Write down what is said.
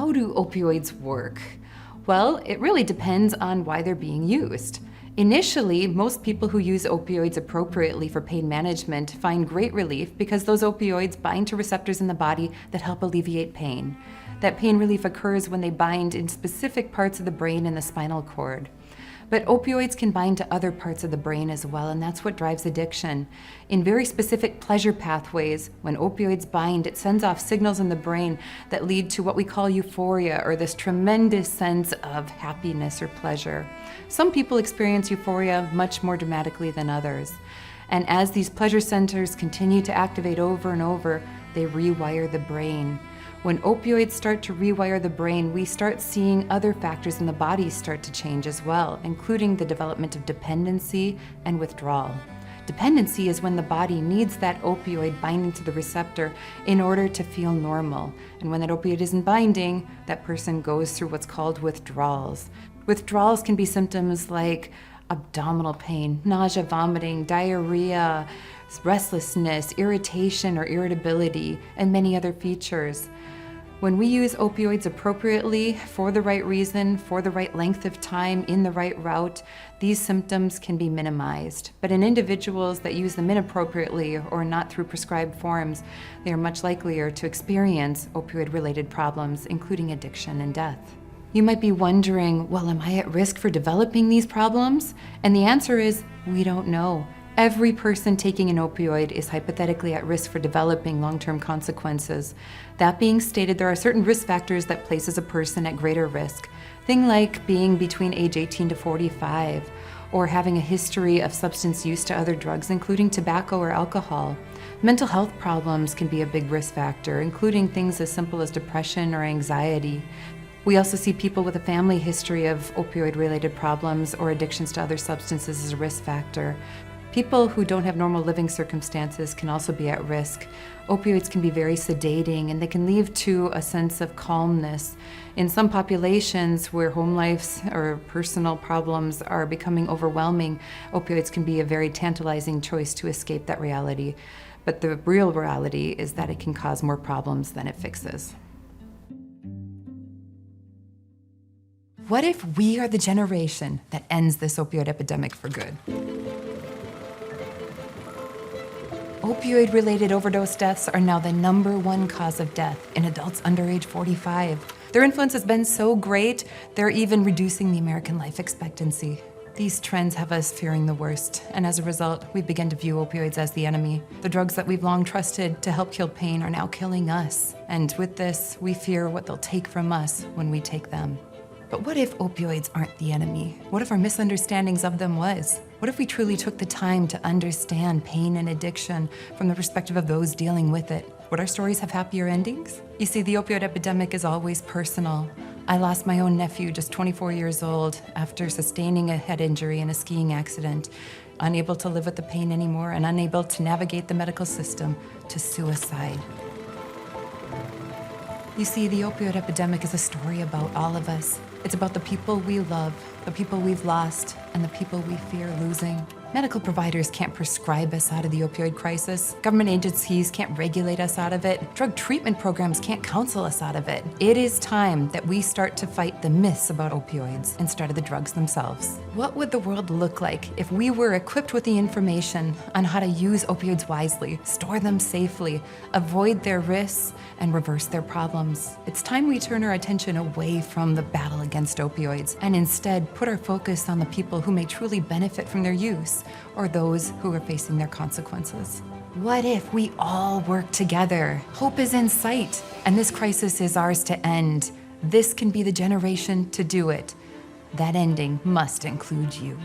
How do opioids work? Well, it really depends on why they're being used. Initially, most people who use opioids appropriately for pain management find great relief because those opioids bind to receptors in the body that help alleviate pain. That pain relief occurs when they bind in specific parts of the brain and the spinal cord. But opioids can bind to other parts of the brain as well, and that's what drives addiction. In very specific pleasure pathways, when opioids bind, it sends off signals in the brain that lead to what we call euphoria, or this tremendous sense of happiness or pleasure. Some people experience euphoria much more dramatically than others. And as these pleasure centers continue to activate over and over, they rewire the brain. When opioids start to rewire the brain, we start seeing other factors in the body start to change as well, including the development of dependency and withdrawal. Dependency is when the body needs that opioid binding to the receptor in order to feel normal. And when that opioid isn't binding, that person goes through what's called withdrawals. Withdrawals can be symptoms like abdominal pain, nausea, vomiting, diarrhea, restlessness, irritation or irritability, and many other features. When we use opioids appropriately, for the right reason, for the right length of time, in the right route, these symptoms can be minimized. But in individuals that use them inappropriately or not through prescribed forms, they are much likelier to experience opioid-related problems, including addiction and death. You might be wondering, well, am I at risk for developing these problems? And the answer is, we don't know. Every person taking an opioid is hypothetically at risk for developing long-term consequences. That being stated, there are certain risk factors that places a person at greater risk. Things like being between age 18 to 45, or having a history of substance use to other drugs, including tobacco or alcohol. Mental health problems can be a big risk factor, including things as simple as depression or anxiety. We also see people with a family history of opioid-related problems or addictions to other substances as a risk factor. People who don't have normal living circumstances can also be at risk. Opioids can be very sedating, and they can lead to a sense of calmness. In some populations where home lives or personal problems are becoming overwhelming, opioids can be a very tantalizing choice to escape that reality. But the real reality is that it can cause more problems than it fixes. What if we are the generation that ends this opioid epidemic for good? Opioid-related overdose deaths are now the #1 cause of death in adults under age 45. Their influence has been so great, they're even reducing the American life expectancy. These trends have us fearing the worst, and as a result, we begin to view opioids as the enemy. The drugs that we've long trusted to help kill pain are now killing us. And with this, we fear what they'll take from us when we take them. But what if opioids aren't the enemy? What if our misunderstandings of them was? What if we truly took the time to understand pain and addiction from the perspective of those dealing with it? Would our stories have happier endings? You see, the opioid epidemic is always personal. I lost my own nephew, just 24 years old, after sustaining a head injury in a skiing accident, unable to live with the pain anymore and unable to navigate the medical system, to suicide. You see, the opioid epidemic is a story about all of us. It's about the people we love, the people we've lost, and the people we fear losing. Medical providers can't prescribe us out of the opioid crisis. Government agencies can't regulate us out of it. Drug treatment programs can't counsel us out of it. It is time that we start to fight the myths about opioids instead of the drugs themselves. What would the world look like if we were equipped with the information on how to use opioids wisely, store them safely, avoid their risks, and reverse their problems? It's time we turn our attention away from the battle against opioids and instead put our focus on the people who may truly benefit from their use, or those who are facing their consequences. What if we all work together? Hope is in sight, and this crisis is ours to end. This can be the generation to do it. That ending must include you.